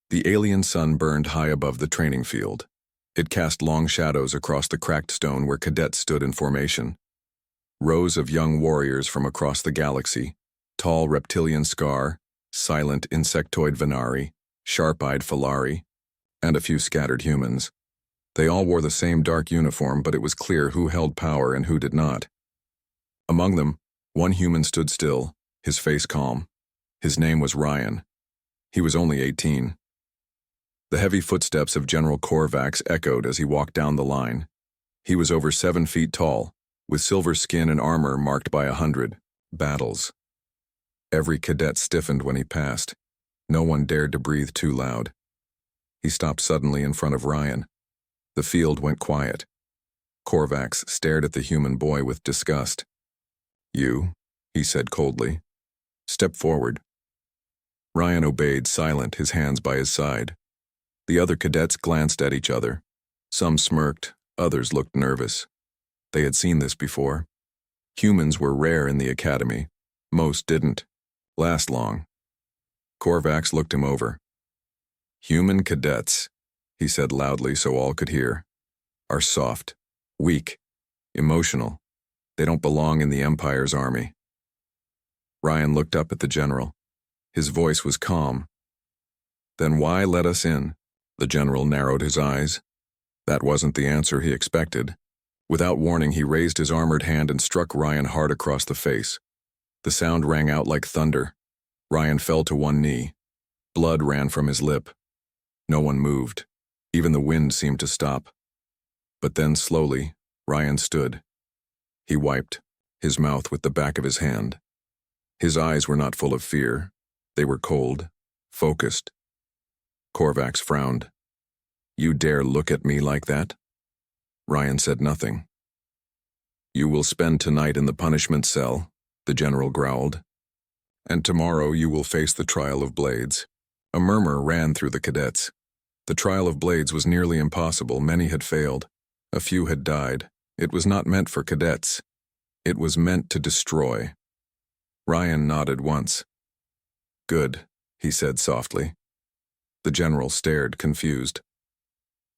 The alien sun burned high above the training field. It cast long shadows across the cracked stone where cadets stood in formation. Rows of young warriors from across the galaxy, tall reptilian Skar, silent insectoid Venari, sharp-eyed Falari, and a few scattered humans. They all wore the same dark uniform, but it was clear who held power and who did not. Among them, one human stood still, his face calm. His name was Ryan. He was only 18. The heavy footsteps of General Korvax echoed as he walked down the line. He was over 7 feet tall, with silver skin and armor marked by 100 battles. Every cadet stiffened when he passed. No one dared to breathe too loud. He stopped suddenly in front of Ryan. The field went quiet. Korvax stared at the human boy with disgust. "You," he said coldly. "Step forward." Ryan obeyed, silent, his hands by his side. The other cadets glanced at each other. Some smirked, others looked nervous. They had seen this before. Humans were rare in the academy. Most didn't last long. Korvax looked him over. "Human cadets," he said loudly so all could hear, "are soft, weak, emotional. They don't belong in the Empire's army." Ryan looked up at the general. His voice was calm. "Then why let us in?" The general narrowed his eyes. That wasn't the answer he expected. Without warning, he raised his armored hand and struck Ryan hard across the face. The sound rang out like thunder. Ryan fell to one knee. Blood ran from his lip. No one moved. Even the wind seemed to stop. But then, slowly, Ryan stood. He wiped his mouth with the back of his hand. His eyes were not full of fear. They were cold, focused. Korvax frowned. "You dare look at me like that?" Ryan said nothing. "You will spend tonight in the punishment cell," the general growled. "And tomorrow you will face the trial of blades." A murmur ran through the cadets. The trial of blades was nearly impossible. Many had failed. A few had died. It was not meant for cadets. It was meant to destroy. Ryan nodded once. "Good," he said softly. The general stared, confused.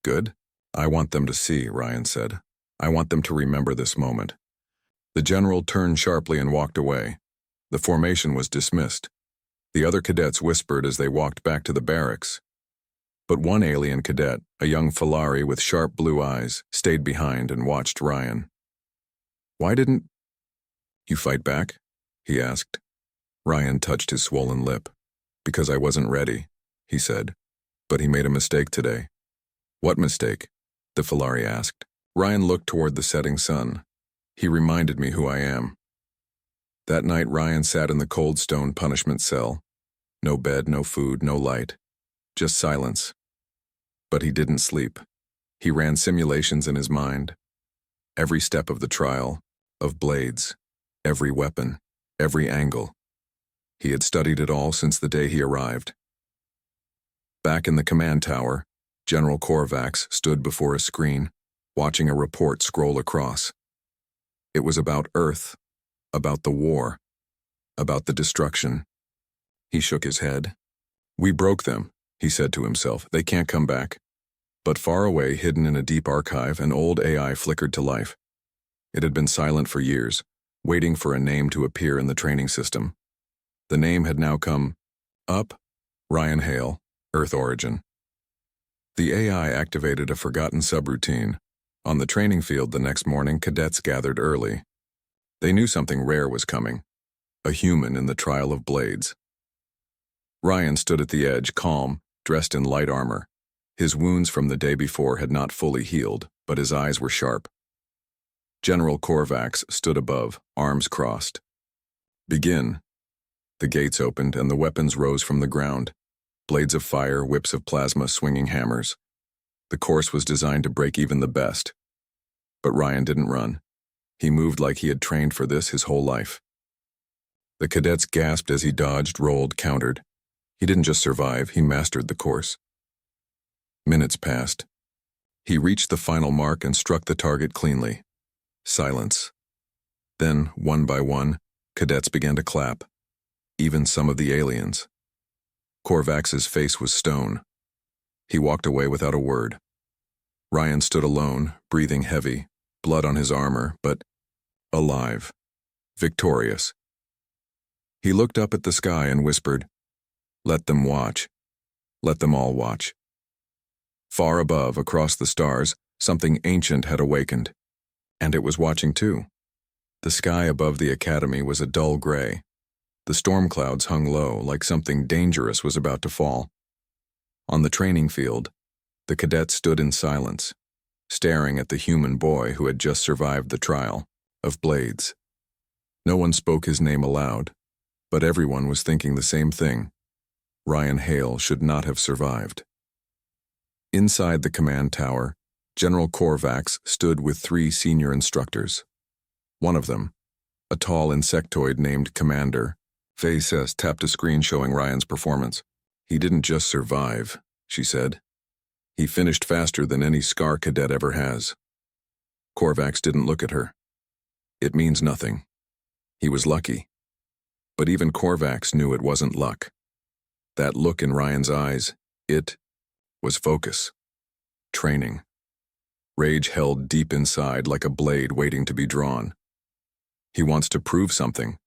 "Good? I want them to see," Ryan said. "I want them to remember this moment." The general turned sharply and walked away. The formation was dismissed. The other cadets whispered as they walked back to the barracks. But one alien cadet, a young Falari with sharp blue eyes, stayed behind and watched Ryan. "Why didn't you fight back?" he asked. Ryan touched his swollen lip. "Because I wasn't ready," he said. "But he made a mistake today." "What mistake?" the Falari asked. Ryan looked toward the setting sun. "He reminded me who I am." That night Ryan sat in the cold stone punishment cell. No bed, no food, no light. Just silence. But he didn't sleep. He ran simulations in his mind. Every step of the trial, of blades, every weapon, every angle. He had studied it all since the day he arrived. Back in the command tower, General Korvax stood before a screen, watching a report scroll across. It was about Earth, about the war, about the destruction. He shook his head. "We broke them," he said to himself. "They can't come back." But far away, hidden in a deep archive, an old AI flickered to life. It had been silent for years, waiting for a name to appear in the training system. The name had now come up. Ryan Hale, Earth Origin. The AI activated a forgotten subroutine. On the training field the next morning, cadets gathered early. They knew something rare was coming. A human in the trial of blades. Ryan stood at the edge, calm, dressed in light armor. His wounds from the day before had not fully healed, but his eyes were sharp. General Korvax stood above, arms crossed. "Begin." The gates opened and the weapons rose from the ground. Blades of fire, whips of plasma, swinging hammers. The course was designed to break even the best. But Ryan didn't run. He moved like he had trained for this his whole life. The cadets gasped as he dodged, rolled, countered. He didn't just survive, he mastered the course. Minutes passed. He reached the final mark and struck the target cleanly. Silence. Then, one by one, cadets began to clap. Even some of the aliens. Korvax's face was stone. He walked away without a word. Ryan stood alone, breathing heavy, blood on his armor, but alive, victorious. He looked up at the sky and whispered, "Let them watch. Let them all watch." Far above, across the stars, something ancient had awakened, and it was watching too. The sky above the academy was a dull gray. The storm clouds hung low, like something dangerous was about to fall. On the training field, the cadets stood in silence, staring at the human boy who had just survived the trial of blades. No one spoke his name aloud, but everyone was thinking the same thing. Ryan Hale should not have survived. Inside the command tower, General Korvax stood with 3 senior instructors. One of them, a tall insectoid named Commander, Faces tapped a screen showing Ryan's performance. "He didn't just survive," she said. "He finished faster than any SCAR cadet ever has." Korvax didn't look at her. "It means nothing. He was lucky." But even Korvax knew it wasn't luck. That look in Ryan's eyes, it was focus. Training. Rage held deep inside like a blade waiting to be drawn. "He wants to prove something,"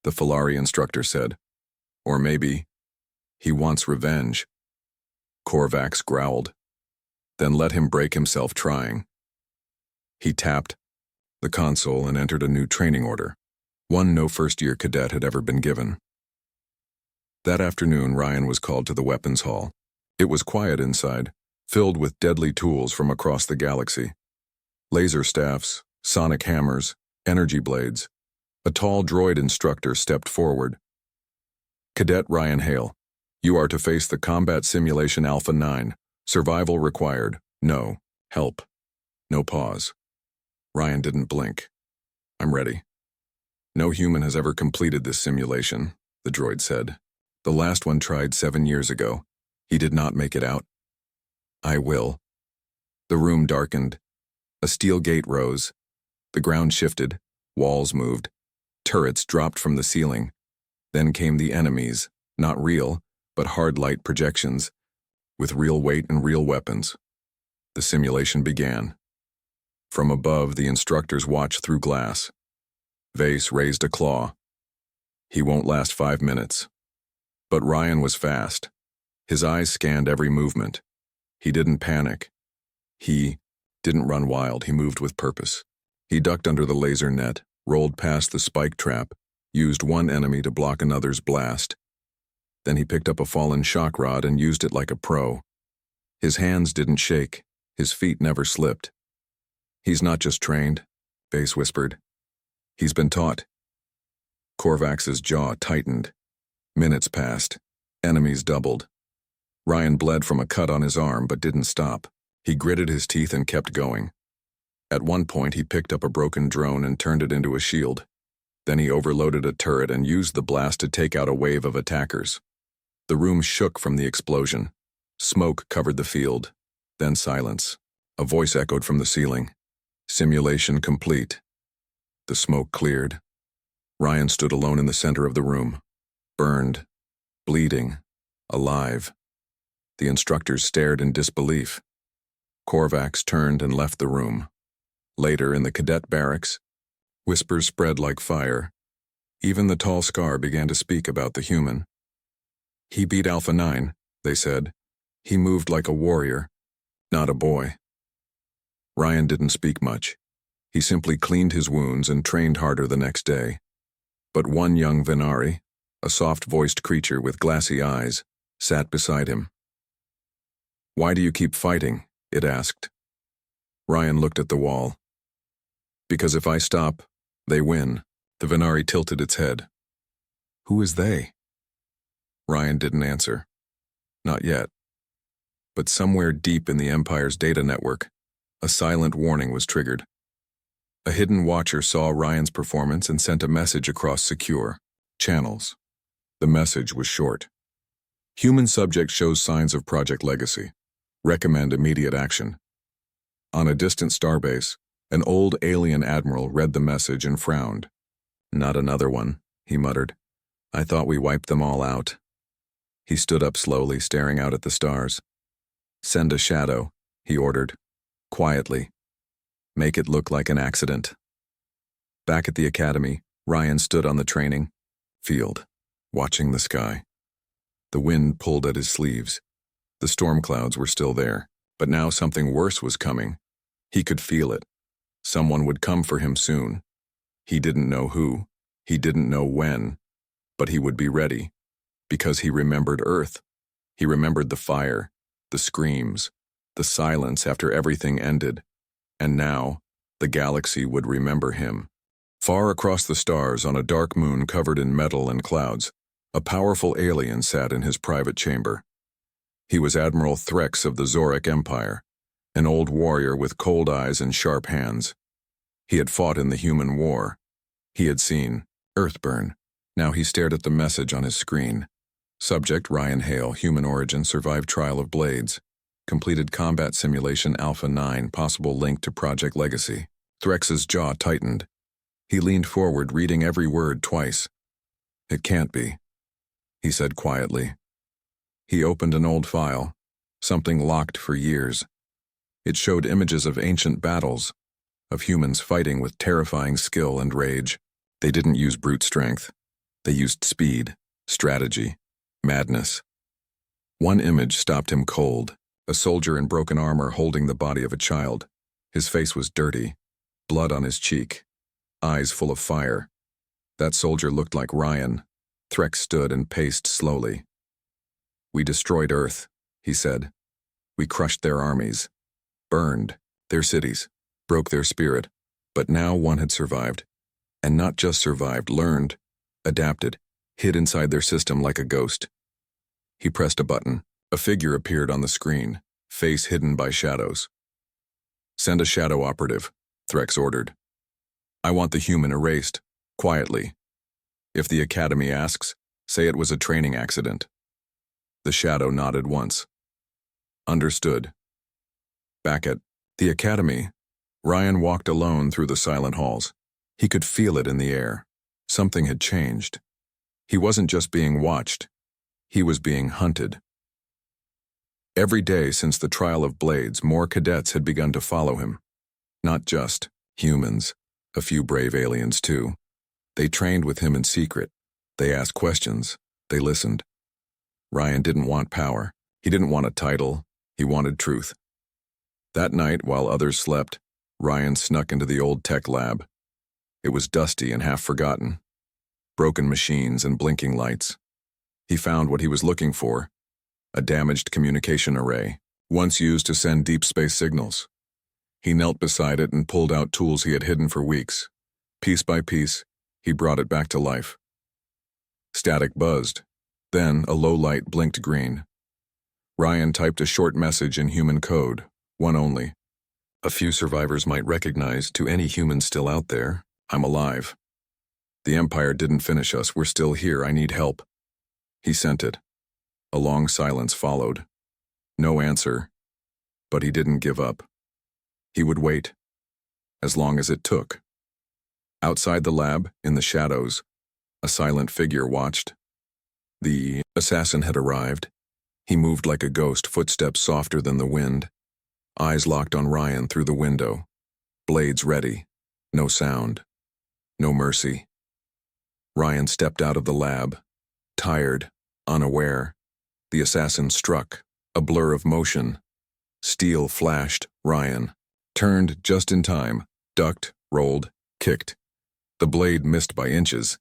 the Falari instructor said. "Or maybe he wants revenge." Korvax growled. "Then let him break himself trying." He tapped the console and entered a new training order, one no first-year cadet had ever been given. That afternoon, Ryan was called to the weapons hall. It was quiet inside, filled with deadly tools from across the galaxy. Laser staffs, sonic hammers, energy blades. A tall droid instructor stepped forward. "Cadet Ryan Hale, you are to face the combat simulation Alpha 9. Survival required. No. Help." No pause. Ryan didn't blink. "I'm ready." "No human has ever completed this simulation," the droid said. "The last one tried 7 years ago. He did not make it out." "I will." The room darkened. A steel gate rose. The ground shifted. Walls moved. Turrets dropped from the ceiling. Then came the enemies, not real, but hard light projections, with real weight and real weapons. The simulation began. From above, the instructors watched through glass. Vase raised a claw. "He won't last 5 minutes." But Ryan was fast. His eyes scanned every movement. He didn't panic. He didn't run wild. He moved with purpose. He ducked under the laser net, rolled past the spike trap, used one enemy to block another's blast. Then he picked up a fallen shock rod and used it like a pro. His hands didn't shake. His feet never slipped. "He's not just trained," Vase whispered. "He's been taught." Korvax's jaw tightened. Minutes passed. Enemies doubled. Ryan bled from a cut on his arm but didn't stop. He gritted his teeth and kept going. At one point, he picked up a broken drone and turned it into a shield. Then he overloaded a turret and used the blast to take out a wave of attackers. The room shook from the explosion. Smoke covered the field. Then silence. A voice echoed from the ceiling. "Simulation complete." The smoke cleared. Ryan stood alone in the center of the room. Burned. Bleeding. Alive. The instructors stared in disbelief. Korvax turned and left the room. Later, in the cadet barracks, whispers spread like fire. Even the tall SCAR began to speak about the human. "He beat Alpha 9, they said. "He moved like a warrior, not a boy." Ryan didn't speak much. He simply cleaned his wounds and trained harder the next day. But one young Venari, a soft-voiced creature with glassy eyes, sat beside him. "Why do you keep fighting?" it asked. Ryan looked at the wall. "Because if I stop, they win." The Venari tilted its head. "Who is they?" Ryan didn't answer. Not yet. But somewhere deep in the Empire's data network, a silent warning was triggered. A hidden watcher saw Ryan's performance and sent a message across secure channels. The message was short. "Human subject shows signs of Project Legacy. Recommend immediate action." On a distant starbase, an old alien admiral read the message and frowned. "Not another one," he muttered. "I thought we wiped them all out." He stood up slowly, staring out at the stars. Send a shadow, he ordered, quietly. Make it look like an accident. Back at the academy, Ryan stood on the training field, watching the sky. The wind pulled at his sleeves. The storm clouds were still there, but now something worse was coming. He could feel it. Someone would come for him soon. He didn't know who, he didn't know when, but he would be ready, because he remembered Earth. He remembered the fire, the screams, the silence after everything ended, and now the galaxy would remember him. Far across the stars on a dark moon covered in metal and clouds, a powerful alien sat in his private chamber. He was Admiral Threx of the Zoric Empire, an old warrior with cold eyes and sharp hands. He had fought in the human war. He had seen Earth burn. Now he stared at the message on his screen. Subject Ryan Hale, human origin, survived trial of blades. Completed combat simulation Alpha 9, possible link to Project Legacy. Threx's jaw tightened. He leaned forward, reading every word twice. It can't be, he said quietly. He opened an old file, something locked for years. It showed images of ancient battles, of humans fighting with terrifying skill and rage. They didn't use brute strength. They used speed, strategy, madness. One image stopped him cold, a soldier in broken armor holding the body of a child. His face was dirty, blood on his cheek, eyes full of fire. That soldier looked like Ryan. Threx stood and paced slowly. We destroyed Earth, he said. We crushed their armies, burned their cities, broke their spirit. But now one had survived. And not just survived, learned, adapted, hid inside their system like a ghost. He pressed a button. A figure appeared on the screen, face hidden by shadows. Send a shadow operative, Threx ordered. I want the human erased, quietly. If the Academy asks, say it was a training accident. The shadow nodded once. Understood. Back at the Academy, Ryan walked alone through the silent halls. He could feel it in the air. Something had changed. He wasn't just being watched. He was being hunted. Every day since the trial of blades, more cadets had begun to follow him. Not just humans, a few brave aliens too. They trained with him in secret. They asked questions. They listened. Ryan didn't want power. He didn't want a title. He wanted truth. That night, while others slept, Ryan snuck into the old tech lab. It was dusty and half forgotten. Broken machines and blinking lights. He found what he was looking for. A damaged communication array, once used to send deep space signals. He knelt beside it and pulled out tools he had hidden for weeks. Piece by piece, he brought it back to life. Static buzzed. Then a low light blinked green. Ryan typed a short message in human code, one only. A few survivors might recognize, to any human still out there, I'm alive. The Empire didn't finish us, we're still here, I need help. He sent it. A long silence followed. No answer. But he didn't give up. He would wait. As long as it took. Outside the lab, in the shadows, a silent figure watched. The assassin had arrived. He moved like a ghost, footsteps softer than the wind. Eyes locked on Ryan through the window. Blades ready. No sound. No mercy. Ryan stepped out of the lab. Tired, unaware. The assassin struck, a blur of motion. Steel flashed. Ryan turned just in time, ducked, rolled, kicked. The blade missed by inches.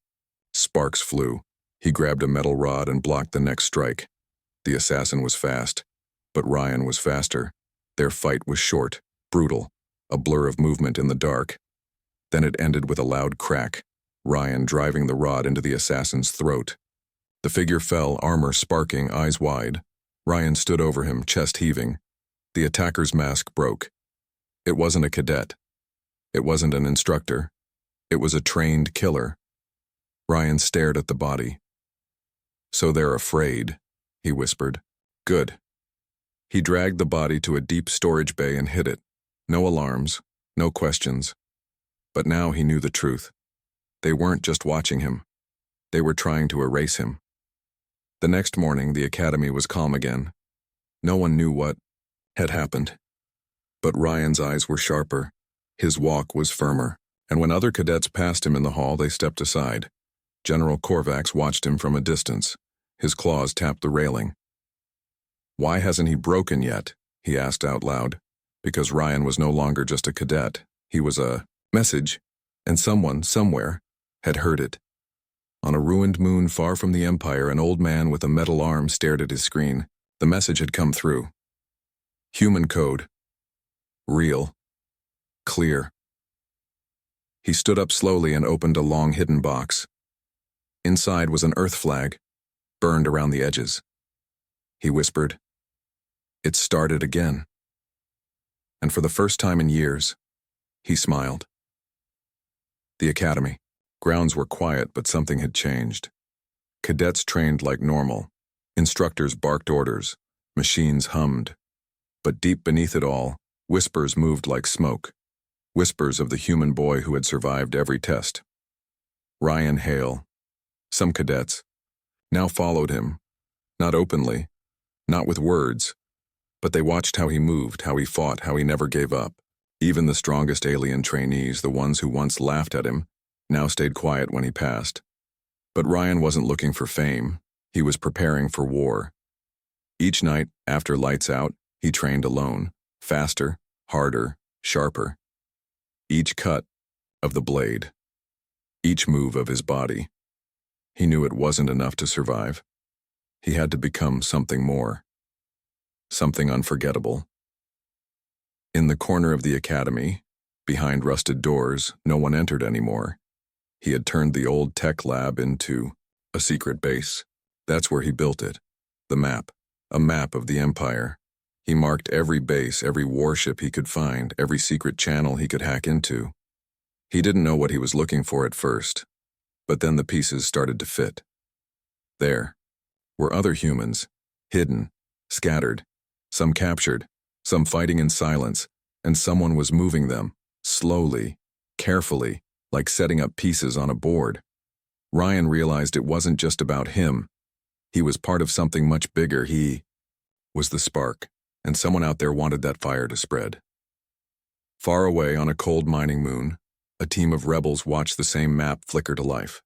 Sparks flew. He grabbed a metal rod and blocked the next strike. The assassin was fast, but Ryan was faster. Their fight was short, brutal, a blur of movement in the dark. Then it ended with a loud crack, Ryan driving the rod into the assassin's throat. The figure fell, armor sparking, eyes wide. Ryan stood over him, chest heaving. The attacker's mask broke. It wasn't a cadet. It wasn't an instructor. It was a trained killer. Ryan stared at the body. So they're afraid, he whispered. Good. He dragged the body to a deep storage bay and hid it. No alarms, no questions. But now he knew the truth. They weren't just watching him. They were trying to erase him. The next morning, the academy was calm again. No one knew what had happened. But Ryan's eyes were sharper. His walk was firmer, and when other cadets passed him in the hall, they stepped aside. General Korvax watched him from a distance. His claws tapped the railing. "Why hasn't he broken yet?" he asked out loud. Because Ryan was no longer just a cadet. He was a message, and someone, somewhere, had heard it. On a ruined moon far from the Empire, an old man with a metal arm stared at his screen. The message had come through. Human code. Real. Clear. He stood up slowly and opened a long hidden box. Inside was an Earth flag, burned around the edges. He whispered, "It started again." And for the first time in years, he smiled. The academy. Grounds were quiet, but something had changed. Cadets trained like normal. Instructors barked orders. Machines hummed. But deep beneath it all, whispers moved like smoke. Whispers of the human boy who had survived every test. Ryan Hale. Some cadets now followed him, not openly, not with words, but they watched how he moved, how he fought, how he never gave up. Even the strongest alien trainees, the ones who once laughed at him, now stayed quiet when he passed. But Ryan wasn't looking for fame. He was preparing for war. Each night, after lights out, he trained alone, faster, harder, sharper. Each cut of the blade, each move of his body. He knew it wasn't enough to survive. He had to become something more. Something unforgettable. In the corner of the academy, behind rusted doors, no one entered anymore. He had turned the old tech lab into a secret base. That's where he built it. The map. A map of the Empire. He marked every base, every warship he could find, every secret channel he could hack into. He didn't know what he was looking for at first, but then the pieces started to fit. There were other humans, hidden, scattered, some captured, some fighting in silence, and someone was moving them, slowly, carefully, like setting up pieces on a board. Ryan realized it wasn't just about him. He was part of something much bigger. He was the spark, and someone out there wanted that fire to spread. Far away on a cold mining moon, a team of rebels watched the same map flicker to life.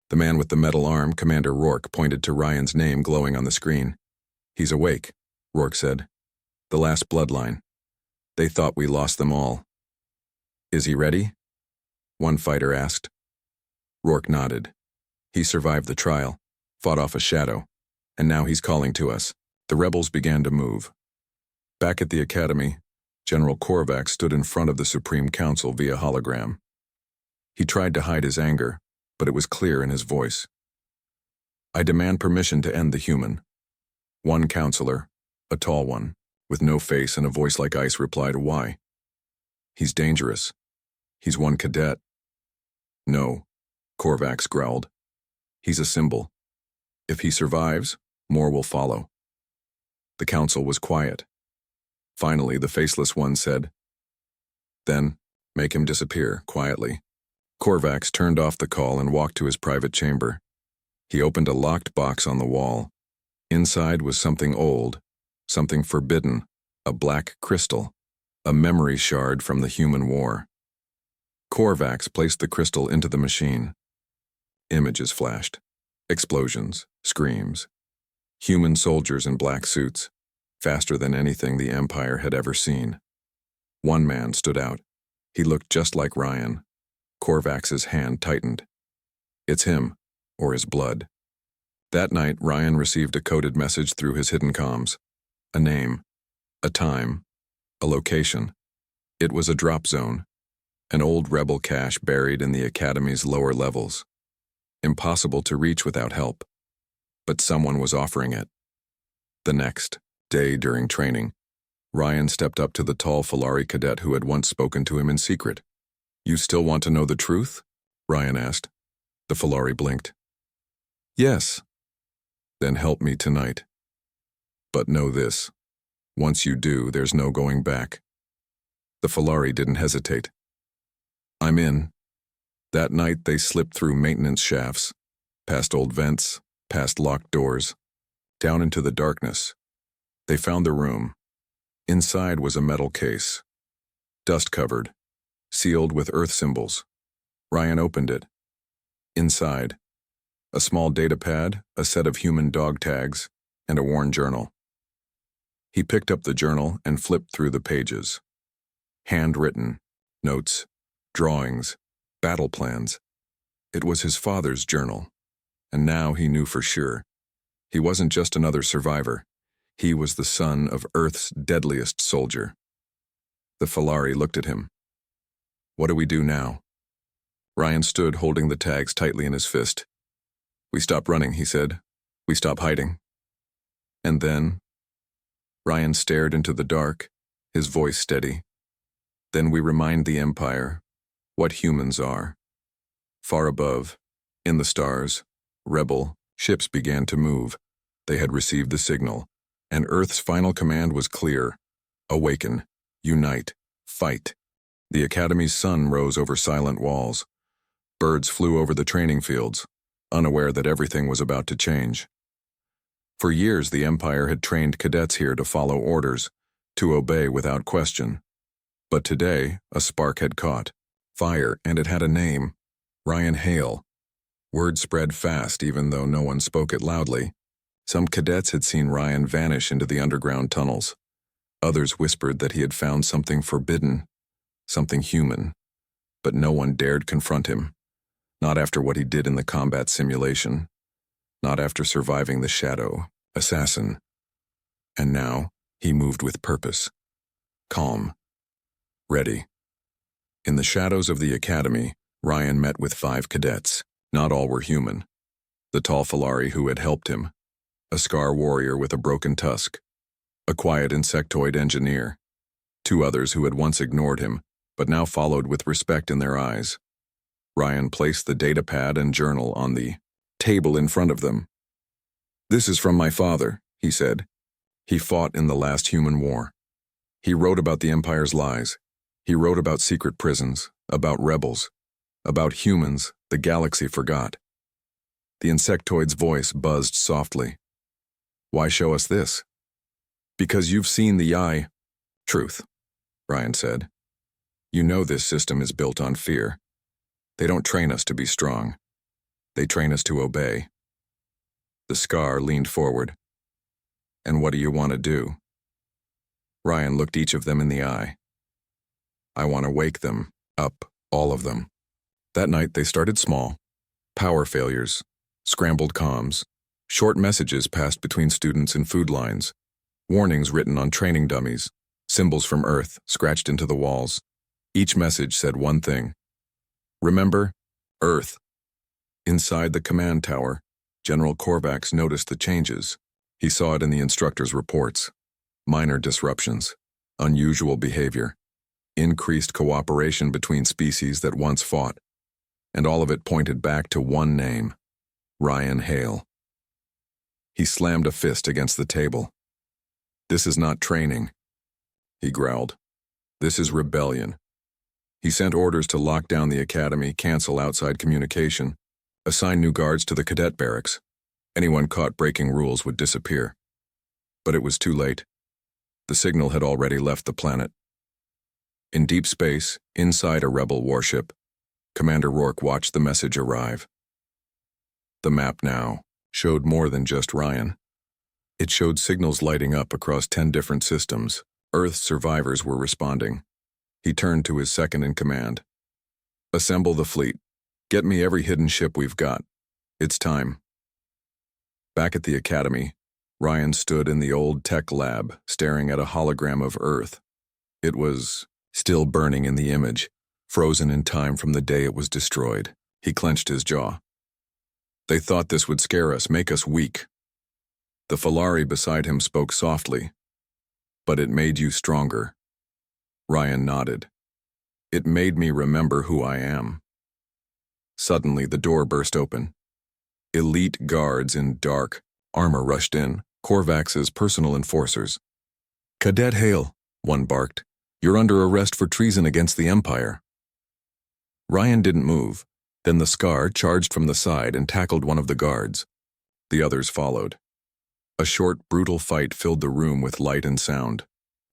The man with the metal arm, Commander Rourke, pointed to Ryan's name glowing on the screen. "He's awake," Rourke said. "The last bloodline. They thought we lost them all." "Is he ready?" one fighter asked. Rourke nodded. "He survived the trial, fought off a shadow, and now he's calling to us." The rebels began to move. Back at the academy, General Korvax stood in front of the Supreme Council via hologram. He tried to hide his anger, but it was clear in his voice. "I demand permission to end the human." One counselor, a tall one, with no face and a voice like ice, replied, "Why?" "He's dangerous. He's one cadet." "No," Korvax growled. "He's a symbol. If he survives, more will follow." The council was quiet. Finally, the faceless one said, "Then, make him disappear, quietly." Korvax turned off the call and walked to his private chamber. He opened a locked box on the wall. Inside was something old, something forbidden, a black crystal, a memory shard from the human war. Korvax placed the crystal into the machine. Images flashed. Explosions, screams. Human soldiers in black suits, faster than anything the Empire had ever seen. One man stood out. He looked just like Ryan. Korvax's hand tightened. It's him, or his blood. That night, Ryan received a coded message through his hidden comms. A name, a time, a location. It was a drop zone, an old rebel cache buried in the Academy's lower levels. Impossible to reach without help. But someone was offering it. The next day during training, Ryan stepped up to the tall Falari cadet who had once spoken to him in secret. "You still want to know the truth?" Ryan asked. The Falari blinked. "Yes." "Then help me tonight. But know this. Once you do, there's no going back." The Falari didn't hesitate. "I'm in." That night they slipped through maintenance shafts, past old vents, past locked doors, down into the darkness. They found the room. Inside was a metal case, dust-covered, sealed with Earth symbols. Ryan opened it. Inside, a small data pad, a set of human dog tags, and a worn journal. He picked up the journal and flipped through the pages. Handwritten, notes, drawings, battle plans. It was his father's journal, and now he knew for sure. He wasn't just another survivor. He was the son of Earth's deadliest soldier. The Falari looked at him. What do we do now? Ryan stood holding the tags tightly in his fist. We stop running, he said. We stop hiding. And then, Ryan stared into the dark, his voice steady. Then we remind the Empire what humans are. Far above, in the stars, rebel ships began to move. They had received the signal, and Earth's final command was clear. Awaken, unite, fight. The Academy's sun rose over silent walls. Birds flew over the training fields, unaware that everything was about to change. For years, the Empire had trained cadets here to follow orders, to obey without question. But today, a spark had caught fire, and it had a name: Ryan Hale. Word spread fast, even though no one spoke it loudly. Some cadets had seen Ryan vanish into the underground tunnels. Others whispered that he had found something forbidden, something human. But no one dared confront him. Not after what he did in the combat simulation. Not after surviving the shadow, assassin. And now, he moved with purpose. Calm. Ready. In the shadows of the Academy, Ryan met with 5 cadets. Not all were human. The tall Falari who had helped him. A scar warrior with a broken tusk. A quiet insectoid engineer. 2 others who had once ignored him, but now followed with respect in their eyes. Ryan placed the data pad and journal on the table in front of them. This is from my father, he said. He fought in the last human war. He wrote about the Empire's lies. He wrote about secret prisons, about rebels, about humans the galaxy forgot. The insectoid's voice buzzed softly. Why show us this? Because you've seen the truth, Ryan said. You know this system is built on fear. They don't train us to be strong. They train us to obey. The Scar leaned forward. And what do you want to do? Ryan looked each of them in the eye. I want to wake them up, all of them. That night they started small. Power failures, scrambled comms, short messages passed between students in food lines, warnings written on training dummies, symbols from Earth scratched into the walls. Each message said one thing. Remember, Earth. Inside the command tower, General Korvax noticed the changes. He saw it in the instructor's reports. Minor disruptions, unusual behavior, increased cooperation between species that once fought. And all of it pointed back to one name: Ryan Hale. He slammed a fist against the table. This is not training, he growled. This is rebellion. He sent orders to lock down the Academy, cancel outside communication, assign new guards to the cadet barracks. Anyone caught breaking rules would disappear. But it was too late. The signal had already left the planet. In deep space, inside a rebel warship, Commander Rourke watched the message arrive. The map now showed more than just Ryan. It showed signals lighting up across 10 different systems. Earth's survivors were responding. He turned to his second-in-command. Assemble the fleet. Get me every hidden ship we've got. It's time. Back at the Academy, Ryan stood in the old tech lab, staring at a hologram of Earth. It was still burning in the image, frozen in time from the day it was destroyed. He clenched his jaw. They thought this would scare us, make us weak. The Falari beside him spoke softly. But it made you stronger. Ryan nodded. It made me remember who I am. Suddenly, the door burst open. Elite guards in dark armor rushed in, Korvax's personal enforcers. Cadet Hale, one barked. You're under arrest for treason against the Empire. Ryan didn't move. Then the Scar charged from the side and tackled one of the guards. The others followed. A short, brutal fight filled the room with light and sound.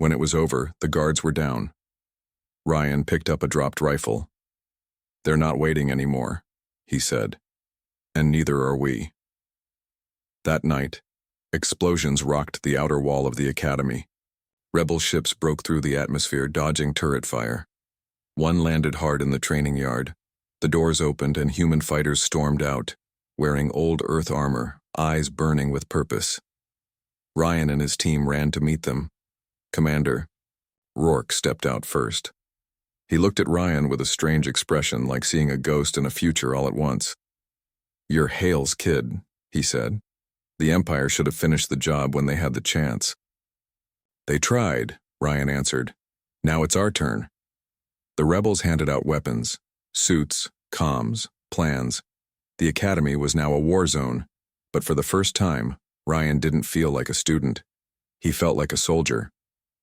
When it was over, the guards were down. Ryan picked up a dropped rifle. "They're not waiting anymore," he said. "And neither are we." That night, explosions rocked the outer wall of the academy. Rebel ships broke through the atmosphere, dodging turret fire. One landed hard in the training yard. The doors opened and human fighters stormed out, wearing old Earth armor, eyes burning with purpose. Ryan and his team ran to meet them. Commander Rourke stepped out first. He looked at Ryan with a strange expression, like seeing a ghost and a future all at once. "You're Hale's kid," he said. "The Empire should have finished the job when they had the chance." "They tried," Ryan answered. "Now it's our turn." The rebels handed out weapons, suits, comms, plans. The academy was now a war zone, but for the first time, Ryan didn't feel like a student. He felt like a soldier.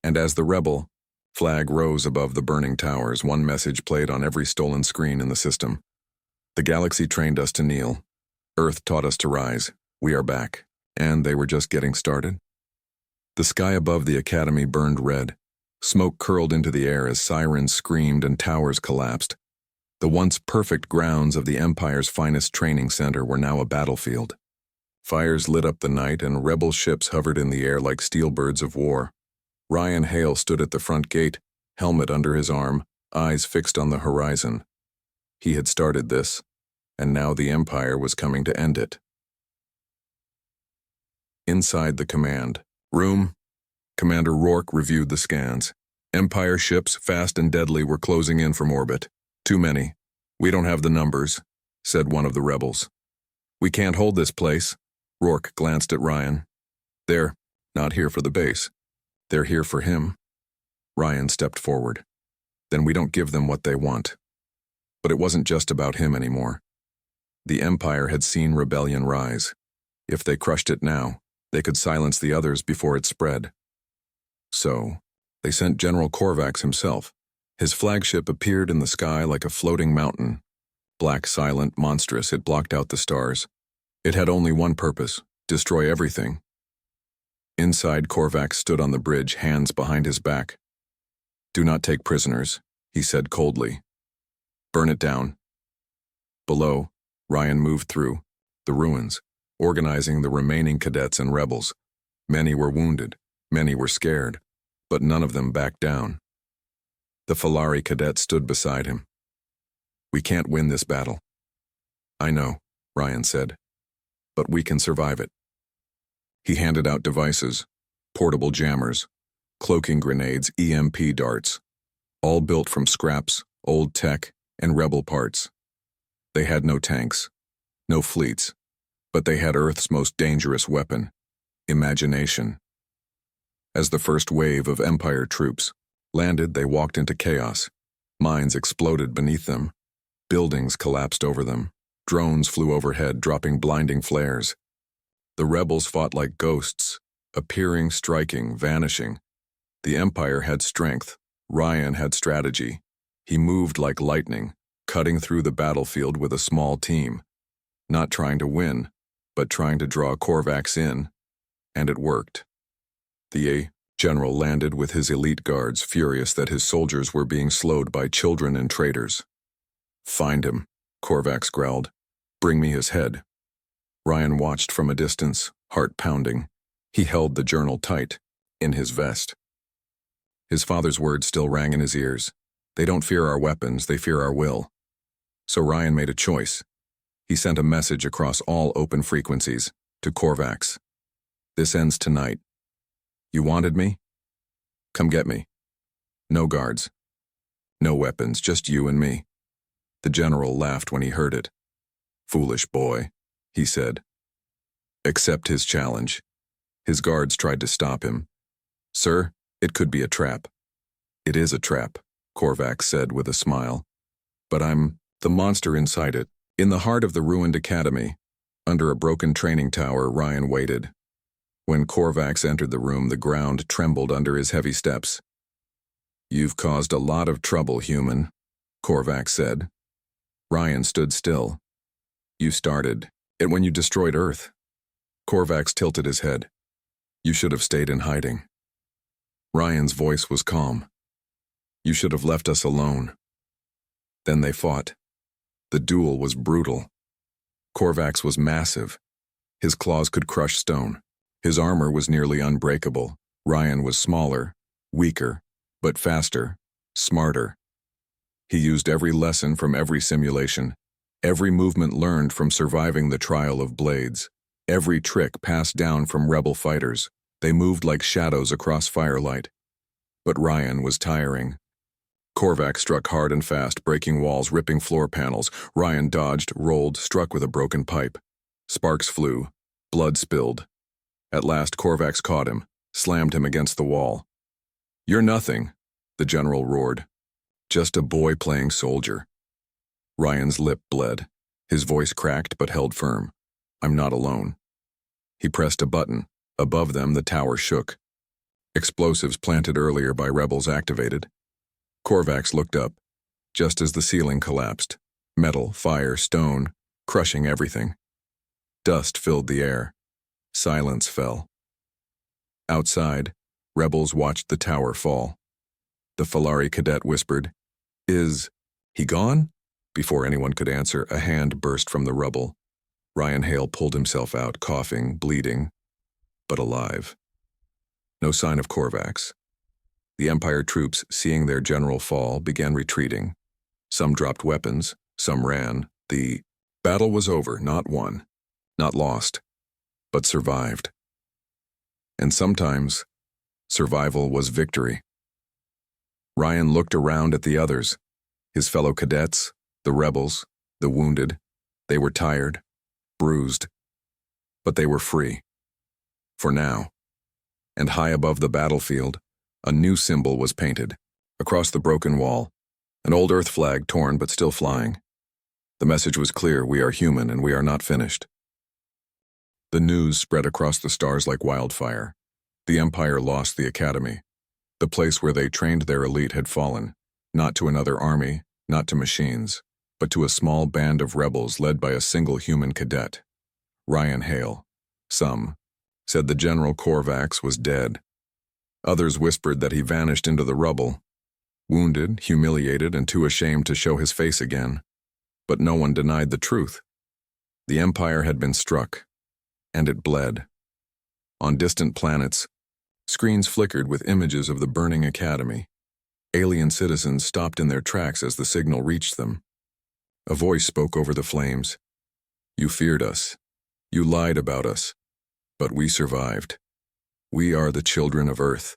And as the rebel flag rose above the burning towers, one message played on every stolen screen in the system. "The galaxy trained us to kneel. Earth taught us to rise. We are back." And they were just getting started. The sky above the academy burned red. Smoke curled into the air as sirens screamed and towers collapsed. The once perfect grounds of the Empire's finest training center were now a battlefield. Fires lit up the night and rebel ships hovered in the air like steel birds of war. Ryan Hale stood at the front gate, helmet under his arm, eyes fixed on the horizon. He had started this, and now the Empire was coming to end it. Inside the command room, Commander Rourke reviewed the scans. Empire ships, fast and deadly, were closing in from orbit. "Too many. We don't have the numbers," said one of the rebels. "We can't hold this place." Rourke glanced at Ryan. "They're not here for the base. They're here for him." Ryan stepped forward. "Then we don't give them what they want." But it wasn't just about him anymore. The Empire had seen rebellion rise. If they crushed it now, they could silence the others before it spread. So, they sent General Korvax himself. His flagship appeared in the sky like a floating mountain. Black, silent, monstrous, it blocked out the stars. It had only one purpose: destroy everything. Inside, Korvax stood on the bridge, hands behind his back. "Do not take prisoners," he said coldly. "Burn it down." Below, Ryan moved through the ruins, organizing the remaining cadets and rebels. Many were wounded, many were scared, but none of them backed down. The Falari cadet stood beside him. "We can't win this battle." "I know," Ryan said, "but we can survive it." He handed out devices, portable jammers, cloaking grenades, EMP darts, all built from scraps, old tech, and rebel parts. They had no tanks, no fleets, but they had Earth's most dangerous weapon: imagination. As the first wave of Empire troops landed, they walked into chaos. Mines exploded beneath them. Buildings collapsed over them. Drones flew overhead, dropping blinding flares. The rebels fought like ghosts, appearing, striking, vanishing. The Empire had strength. Ryan had strategy. He moved like lightning, cutting through the battlefield with a small team. Not trying to win, but trying to draw Korvax in. And it worked. The general landed with his elite guards, furious that his soldiers were being slowed by children and traitors. "Find him," Korvax growled. "Bring me his head." Ryan watched from a distance, heart pounding. He held the journal tight, in his vest. His father's words still rang in his ears. "They don't fear our weapons, they fear our will." So Ryan made a choice. He sent a message across all open frequencies to Korvax. "This ends tonight. You wanted me? Come get me. No guards. No weapons, just you and me." The general laughed when he heard it. "Foolish boy," he said. "Accept his challenge." His guards tried to stop him. "Sir, it could be a trap." "It is a trap," Korvax said with a smile. "But I'm the monster inside it." In the heart of the ruined academy, under a broken training tower, Ryan waited. When Korvax entered the room, the ground trembled under his heavy steps. "You've caused a lot of trouble, human," Korvax said. Ryan stood still. "You started it when you destroyed Earth." Korvax tilted his head. "You should have stayed in hiding." Ryan's voice was calm. You should have left us alone. Then they fought. The duel was brutal. Korvax was massive. His claws could crush stone. His armor was nearly unbreakable. Ryan was smaller, weaker, but faster, smarter. He used every lesson from every simulation, every movement learned from surviving the trial of blades, every trick passed down from rebel fighters. They moved like shadows across firelight. But Ryan was tiring. Korvax struck hard and fast, breaking walls, ripping floor panels. Ryan dodged, rolled, struck with a broken pipe. Sparks flew. Blood spilled. At last, Korvax caught him, slammed him against the wall. You're nothing, the general roared. Just a boy playing soldier. Ryan's lip bled. His voice cracked but held firm. I'm not alone. He pressed a button. Above them, the tower shook. Explosives planted earlier by rebels activated. Korvax looked up, just as the ceiling collapsed. Metal, fire, stone, crushing everything. Dust filled the air. Silence fell. Outside, rebels watched the tower fall. The Falari cadet whispered, Is he gone? Before anyone could answer, a hand burst from the rubble. Ryan Hale pulled himself out, coughing, bleeding, but alive. No sign of Korvax. The Empire troops, seeing their general fall, began retreating. Some dropped weapons, some ran. The battle was over, not won, not lost, but survived. And sometimes, survival was victory. Ryan looked around at the others, his fellow cadets, the rebels, the wounded. They were tired, bruised, but they were free. For now. And high above the battlefield, a new symbol was painted. Across the broken wall, an old Earth flag torn but still flying. The message was clear: we are human and we are not finished. The news spread across the stars like wildfire. The Empire lost the Academy. The place where they trained their elite had fallen, not to another army, not to machines, but to a small band of rebels led by a single human cadet, Ryan Hale. Some said the General Korvax was dead. Others whispered that he vanished into the rubble, wounded, humiliated, and too ashamed to show his face again. But no one denied the truth. The Empire had been struck, and it bled. On distant planets, screens flickered with images of the burning academy. Alien citizens stopped in their tracks as the signal reached them. A voice spoke over the flames. You feared us. You lied about us. But we survived. We are the children of Earth,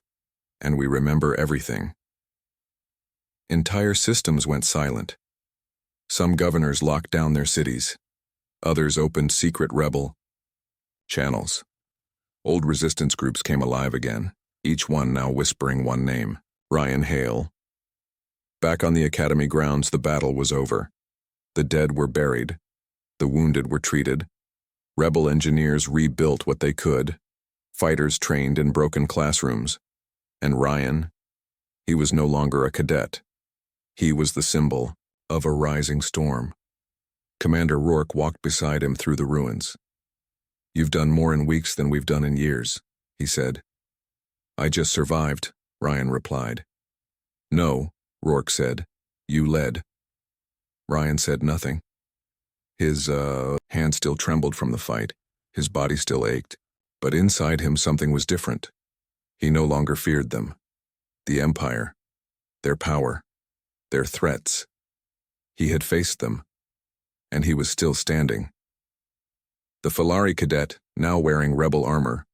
and we remember everything. Entire systems went silent. Some governors locked down their cities. Others opened secret rebel channels. Old resistance groups came alive again, each one now whispering one name: Ryan Hale. Back on the Academy grounds, the battle was over. The dead were buried. The wounded were treated. Rebel engineers rebuilt what they could. Fighters trained in broken classrooms. And Ryan, he was no longer a cadet. He was the symbol of a rising storm. Commander Rourke walked beside him through the ruins. You've done more in weeks than we've done in years, he said. I just survived, Ryan replied. No, Rourke said. You led. Ryan said nothing. His hand still trembled from the fight. His body still ached. But inside him something was different. He no longer feared them. The Empire. Their power. Their threats. He had faced them. And he was still standing. The Falari cadet, now wearing rebel armor,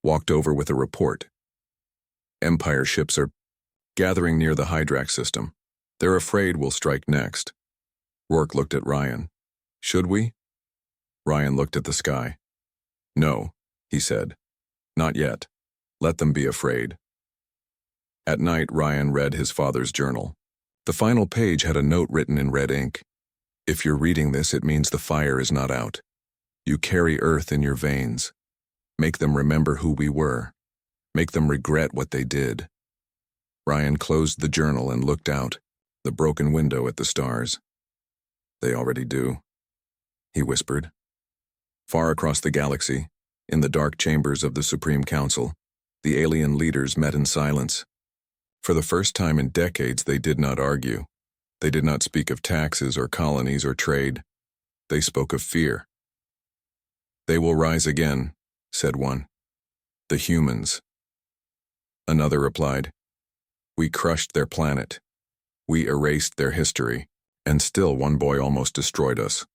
walked over with a report. Empire ships are gathering near the Hydrax system. They're afraid we'll strike next. Rourke looked at Ryan. Should we? Ryan looked at the sky. No, he said. Not yet. Let them be afraid. At night, Ryan read his father's journal. The final page had a note written in red ink. If you're reading this, it means the fire is not out. You carry Earth in your veins. Make them remember who we were. Make them regret what they did. Ryan closed the journal and looked out, the broken window at the stars. They already do, he whispered. Far across the galaxy, in the dark chambers of the Supreme Council, the alien leaders met in silence. For the first time in decades, they did not argue. They did not speak of taxes or colonies or trade. They spoke of fear. "They will rise again," said one. "The humans." Another replied, "We crushed their planet. We erased their history, and still one boy almost destroyed us."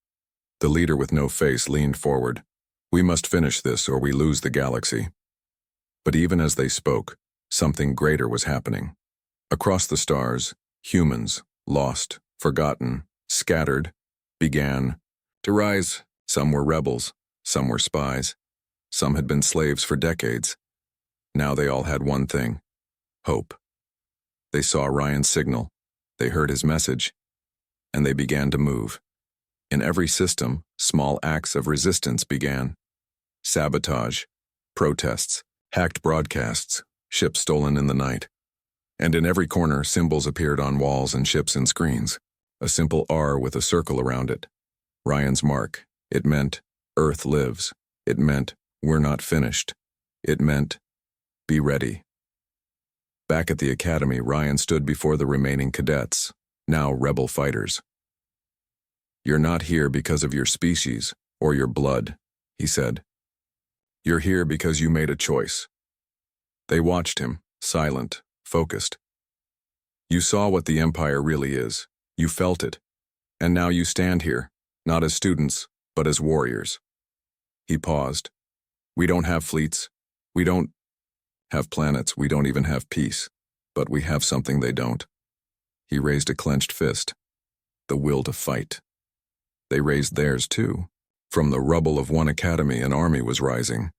The leader with no face leaned forward. "We must finish this or we lose the galaxy." But even as they spoke, something greater was happening. Across the stars, humans, lost, forgotten, scattered, began to rise. Some were rebels, some were spies, some had been slaves for decades. Now they all had one thing: hope. They saw Ryan's signal, they heard his message, and they began to move. In every system, small acts of resistance began. Sabotage, protests, hacked broadcasts, ships stolen in the night. And in every corner, symbols appeared on walls and ships and screens. A simple R with a circle around it. Ryan's mark. It meant, Earth lives. It meant, we're not finished. It meant, be ready. Back at the academy, Ryan stood before the remaining cadets, now rebel fighters. "You're not here because of your species or your blood," he said. "You're here because you made a choice." They watched him, silent, focused. "You saw what the Empire really is. You felt it. And now you stand here, not as students, but as warriors." He paused. "We don't have fleets. We don't have planets. We don't even have peace. But we have something they don't." He raised a clenched fist. The will to fight. They raised theirs too. From the rubble of one academy, an army was rising.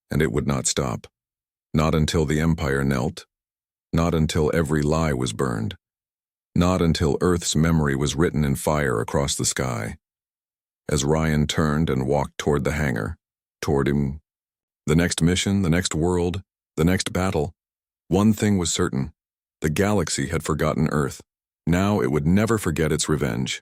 And it would not stop. Not until the Empire knelt. Not until every lie was burned. Not until Earth's memory was written in fire across the sky. As Ryan turned and walked toward the hangar, toward him, the next mission, the next world, the next battle, one thing was certain: the galaxy had forgotten Earth. Now it would never forget its revenge.